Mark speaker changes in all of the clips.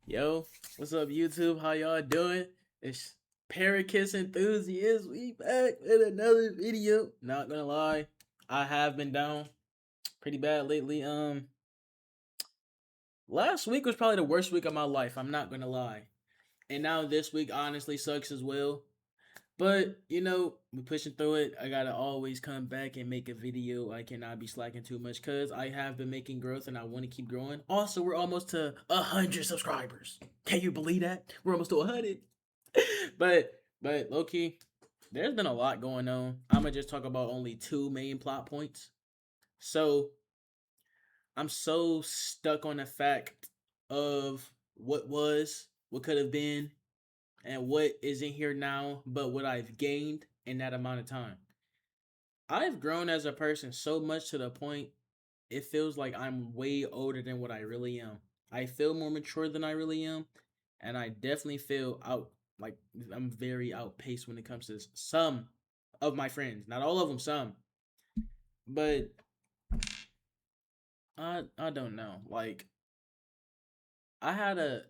Speaker 1: Yo, what's up, YouTube? How y'all doing? It's Parakiss Enthusiast. We back with another video. Not gonna lie, I have been down pretty bad lately. Last week was probably the worst week of my life. I'm not gonna lie, and now this week honestly sucks as well. But we're pushing through it. I gotta always come back and make a video. I cannot be slacking too much because I have been making growth and I want to keep growing. Also, we're almost to 100 subscribers. Can you believe that? We're almost to 100. but low key, there's been a lot going on. I'm gonna just talk about only two main plot points. So I'm so stuck on the fact of what was, what could have been, and what isn't here now, but what I've gained in that amount of time. I've grown as a person so much to the point it feels like I'm way older than what I really am. I feel more mature than I really am, and I definitely feel out like I'm very outpaced when it comes to some of my friends. Not all of them, some. But I don't know. Like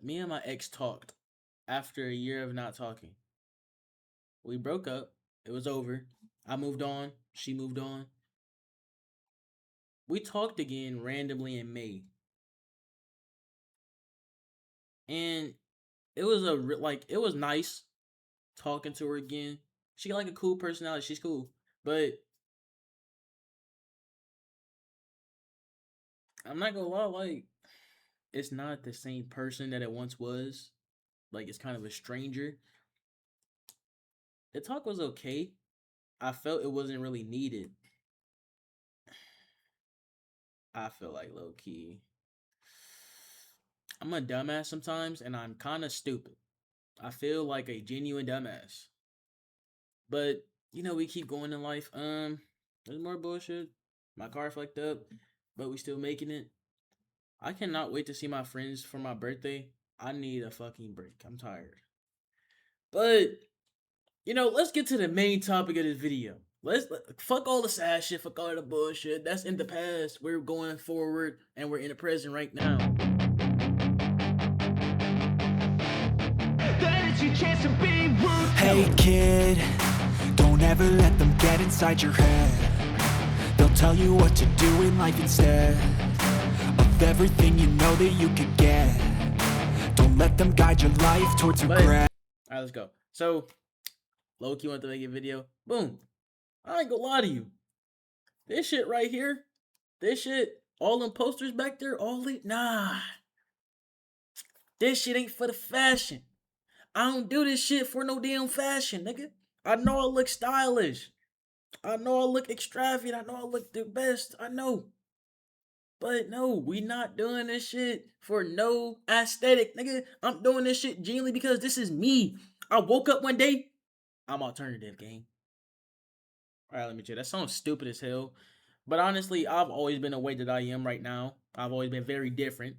Speaker 1: me and my ex talked after a year of not talking. We broke up. It was over. I moved on. She moved on. We talked again randomly in May, and it was it was nice talking to her again. She got like a cool personality. She's cool, but I'm not gonna lie, like it's not the same person that it once was. Like it's kind of a stranger. The talk was okay. I felt it wasn't really needed. I feel like low key. I'm a dumbass sometimes, and I'm kind of stupid. I feel like a genuine dumbass. But we keep going in life. There's more bullshit. My car fucked up, but we still making it. I cannot wait to see my friends for my birthday. I need a fucking break. I'm tired. But let's get to the main topic of this video. Fuck all the sad shit, fuck all the bullshit. That's in the past. We're going forward and we're in the present right now.
Speaker 2: Hey kid, don't ever let them get inside your head. They'll tell you what to do in life instead of everything you know that you could get. Don't let them guide your life towards regret.
Speaker 1: Alright, let's go. So, Loki wanted to make a video. Boom. I ain't gonna lie to you. This shit right here, all them posters back there, nah. This shit ain't for the fashion. I don't do this shit for no damn fashion, nigga. I know I look stylish. I know I look extravagant. I know I look the best. I know. But no, we not doing this shit for no aesthetic, nigga. I'm doing this shit genuinely because this is me. I woke up one day, I'm alternative, gang. Alright, let me check. That sounds stupid as hell. But honestly, I've always been the way that I am right now. I've always been very different,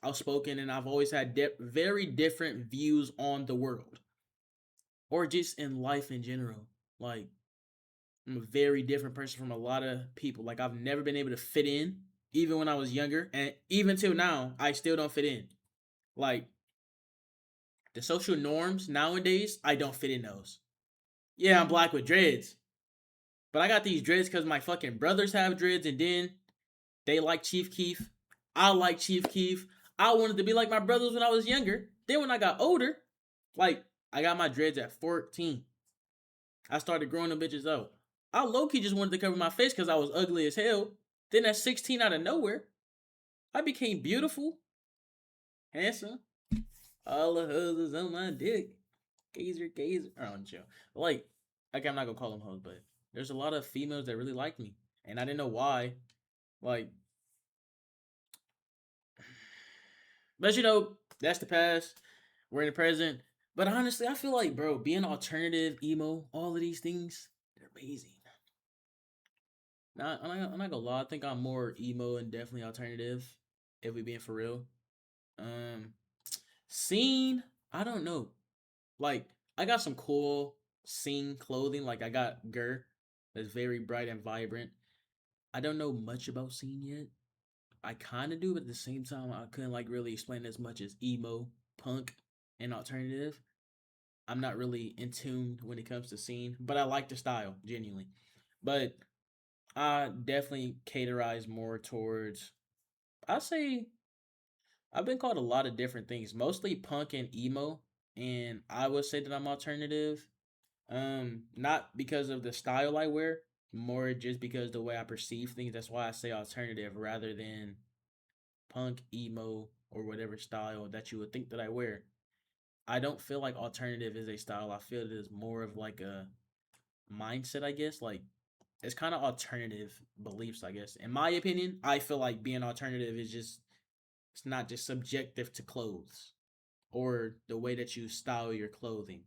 Speaker 1: outspoken, and I've always had very different views on the world. Or just in life in general. Like, I'm a very different person from a lot of people. Like, I've never been able to fit in, even when I was younger. And even till now, I still don't fit in. Like, the social norms nowadays, I don't fit in those. Yeah, I'm black with dreads. But I got these dreads because my fucking brothers have dreads, and then they like Chief Keef. I like Chief Keef. I wanted to be like my brothers when I was younger. Then when I got older, like, I got my dreads at 14. I started growing them bitches out. I low-key just wanted to cover my face because I was ugly as hell. Then at 16, out of nowhere, I became beautiful, handsome. All the hoes is on my dick. Gazer. I don't chill. Like, okay, I'm not gonna call them hoes, but there's a lot of females that really like me. And I didn't know why. Like, but that's the past. We're in the present. But honestly, I feel like, bro, being alternative, emo, all of these things, they're amazing. I'm not gonna lie. I think I'm more emo and definitely alternative. If we being for real. Um, Scene, I don't know. Like, I got some cool scene clothing. Like, I got Gur that's very bright and vibrant. I don't know much about scene yet. I kind of do, but at the same time, I couldn't like really explain as much as emo, punk, and alternative. I'm not really in tune when it comes to scene, but I like the style genuinely. But I definitely categorize more towards. I say I've been called a lot of different things, mostly punk and emo, and I would say that I'm alternative. Not because of the style I wear, more just because the way I perceive things. That's why I say alternative rather than punk, emo, or whatever style that you would think that I wear. I don't feel like alternative is a style. I feel it is more of like a mindset, I guess. Like it's kind of alternative beliefs, I guess. In my opinion, I feel like being alternative is just it's not just subjective to clothes or the way that you style your clothing.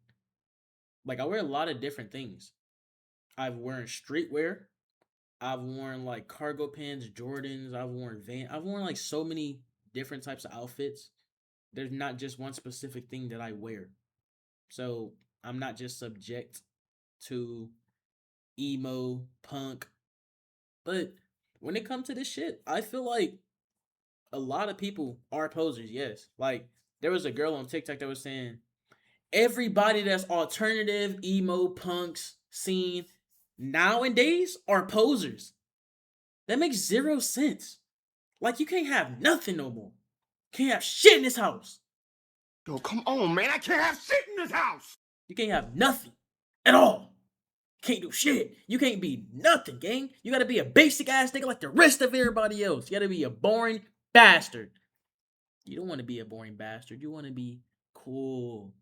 Speaker 1: Like I wear a lot of different things. I've worn streetwear. I've worn like cargo pants, Jordans. I've worn like so many different types of outfits. There's not just one specific thing that I wear. So I'm not just subject to emo, punk. But when it comes to this shit, I feel like a lot of people are posers, yes. Like there was a girl on TikTok that was saying everybody that's alternative, emo, punks, scene nowadays are posers. That makes zero sense. Like you can't have nothing no more. Can't have shit in this house.
Speaker 3: Yo, come on, man. I can't have shit in this house.
Speaker 1: You can't have nothing at all. Can't do shit. You can't be nothing, gang. You gotta be a basic ass nigga like the rest of everybody else. You gotta be a boring bastard. You don't want to be a boring bastard. You want to be cool.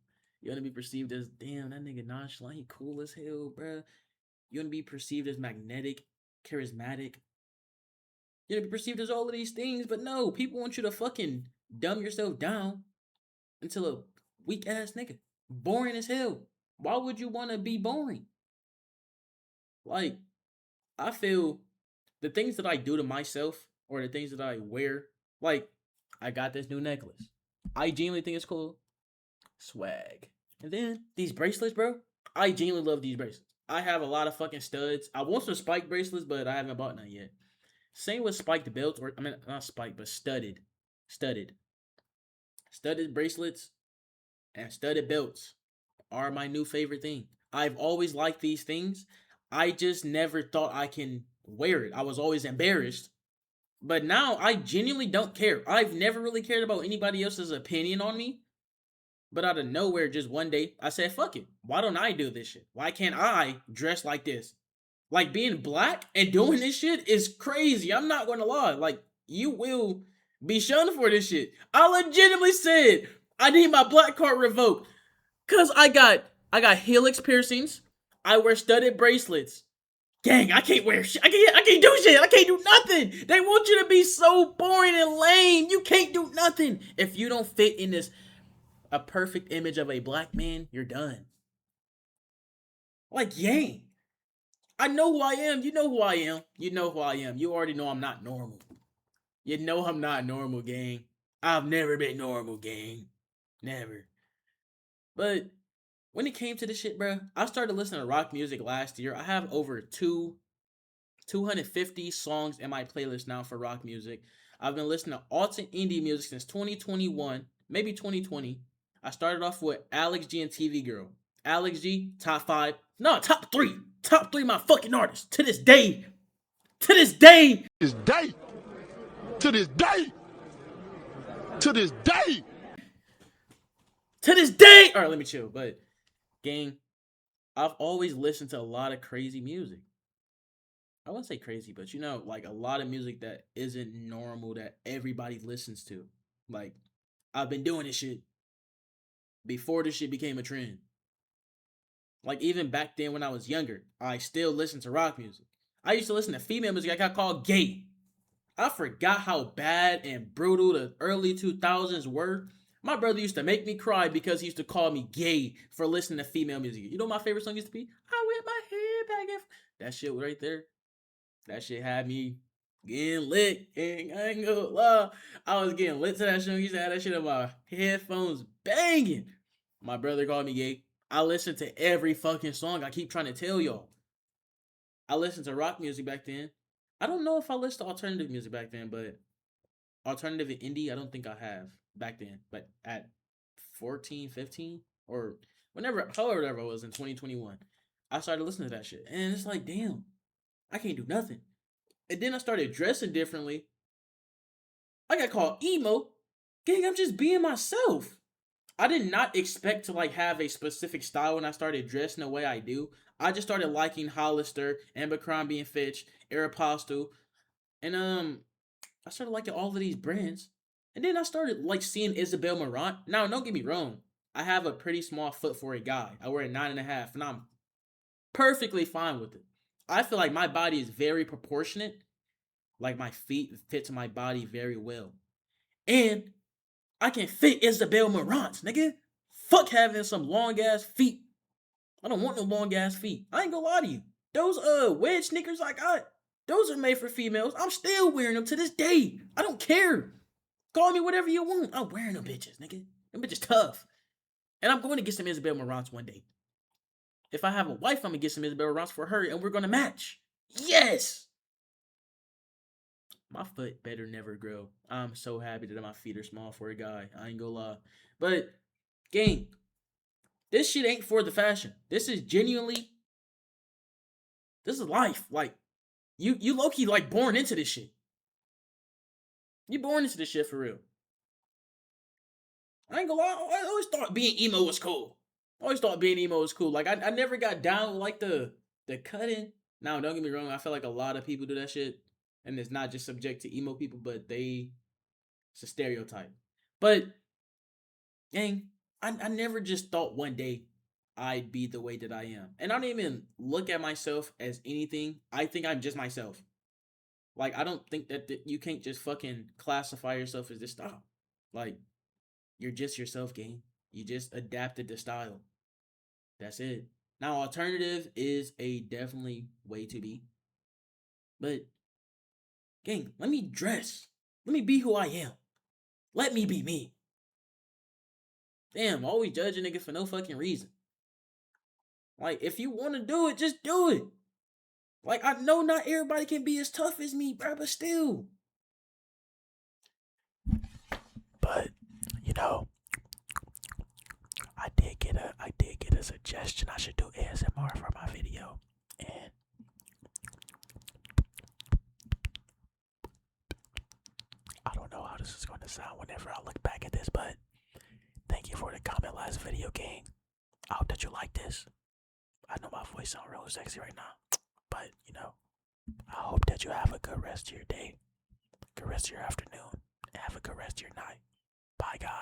Speaker 1: You want to be perceived as, damn, that nigga nonchalant. He cool as hell, bruh. You want to be perceived as magnetic, charismatic. You want to be perceived as all of these things, but no, people want you to fucking dumb yourself down until a weak ass nigga. Boring as hell. Why would you want to be boring? Like, I feel the things that I do to myself or the things that I wear, like, I got this new necklace. I genuinely think it's cool. Swag. And then these bracelets, bro. I genuinely love these bracelets. I have a lot of fucking studs. I want some spiked bracelets, but I haven't bought none yet. Same with spiked belts, or I mean not spiked, but studded. Studded. Studded bracelets and studded belts are my new favorite thing. I've always liked these things. I just never thought I can wear it. I was always embarrassed. But now I genuinely don't care. I've never really cared about anybody else's opinion on me. But out of nowhere, just one day, I said, fuck it. Why don't I do this shit? Why can't I dress like this? Like being black and doing this shit is crazy. I'm not going to lie. Like, you will be shunned for this shit. I legitimately said I need my black card revoked. Cause I got helix piercings. I wear studded bracelets. Gang, I can't wear shit. I can't do shit. I can't do nothing. They want you to be so boring and lame. You can't do nothing. If you don't fit in this a perfect image of a black man, you're done. Like, yang. I know who I am. You know who I am. You know who I am. You already know I'm not normal. You know I'm not normal, gang. I've never been normal, gang. Never. But when it came to this shit, bro, I started listening to rock music last year. I have over 250 songs in my playlist now for rock music. I've been listening to alt and indie music since 2021, maybe 2020. I started off with Alex G and TV Girl. Alex G, top 5. No, top 3. Top 3 my fucking artists. To this day. To this day.
Speaker 3: This day. To this day. To this day.
Speaker 1: To this day. All right, let me chill. But, gang, I've always listened to a lot of crazy music. I wouldn't say crazy, but you know, like a lot of music that isn't normal that everybody listens to. Like, I've been doing this shit before this shit became a trend. Like, even back then when I was younger, I still listened to rock music. I used to listen to female music I got called gay. I forgot how bad and brutal the early 2000s were. My brother used to make me cry because he used to call me gay for listening to female music. You know what my favorite song used to be? I whip my head back and that shit right there. That shit had me getting lit. And I ain't gonna lie. I was getting lit to that shit. He used to have that shit in my headphones banging. My brother called me gay. I listened to every fucking song. I keep trying to tell y'all. I listened to rock music back then. I don't know if I listened to alternative music back then, but alternative and indie, I don't think I have back then. But at 14, 15, or however it was in 2021, I started listening to that shit. And it's like, damn, I can't do nothing. And then I started dressing differently. I got called emo. Gang, I'm just being myself. I did not expect to like have a specific style when I started dressing the way I do. I just started liking Hollister, Abercrombie and Fitch, Aeropostale, and I started liking all of these brands. And then I started like seeing Isabel Marant. Now, don't get me wrong. I have a pretty small foot for a guy. I wear a 9.5, and I'm perfectly fine with it. I feel like my body is very proportionate. Like my feet fit to my body very well. And I can fit Isabel Marant, nigga. Fuck having some long ass feet. I don't want no long ass feet. I ain't gonna lie to you. Those wedge sneakers I got, those are made for females. I'm still wearing them to this day. I don't care. Call me whatever you want. I'm wearing them bitches, nigga. Them bitches tough. And I'm going to get some Isabel Marants one day. If I have a wife, I'm gonna get some Isabel Marants for her, and we're gonna match. Yes. My foot better never grow. I'm so happy that my feet are small for a guy. I ain't gonna lie. But, gang, this shit ain't for the fashion. This is genuinely, this is life. Like, you low-key like born into this shit. You born into this shit for real. I ain't gonna lie. I always thought being emo was cool. Like, I never got down with like the cutting. Now, don't get me wrong. I feel like a lot of people do that shit. And it's not just subject to emo people, but it's a stereotype. But, gang, I never just thought one day I'd be the way that I am. And I don't even look at myself as anything. I think I'm just myself. Like, I don't think that you can't just fucking classify yourself as this style. Like, you're just yourself, gang. You just adapted the style. That's it. Now, alternative is a definitely way to be. But, gang, let me dress. Let me be who I am. Let me be me. Damn, always judge a nigga for no fucking reason. Like, if you want to do it, just do it. Like, I know not everybody can be as tough as me, bro, but still.
Speaker 2: But, you know, I did get a suggestion I should do ASMR for my video. And I don't know how this is going to sound whenever I look back at this, but thank you for the comment last video, gang. I hope that you like this. I know my voice sounds real sexy right now, but you know, I hope that you have a good rest of your day, good rest of your afternoon, and have a good rest of your night. Bye, guys.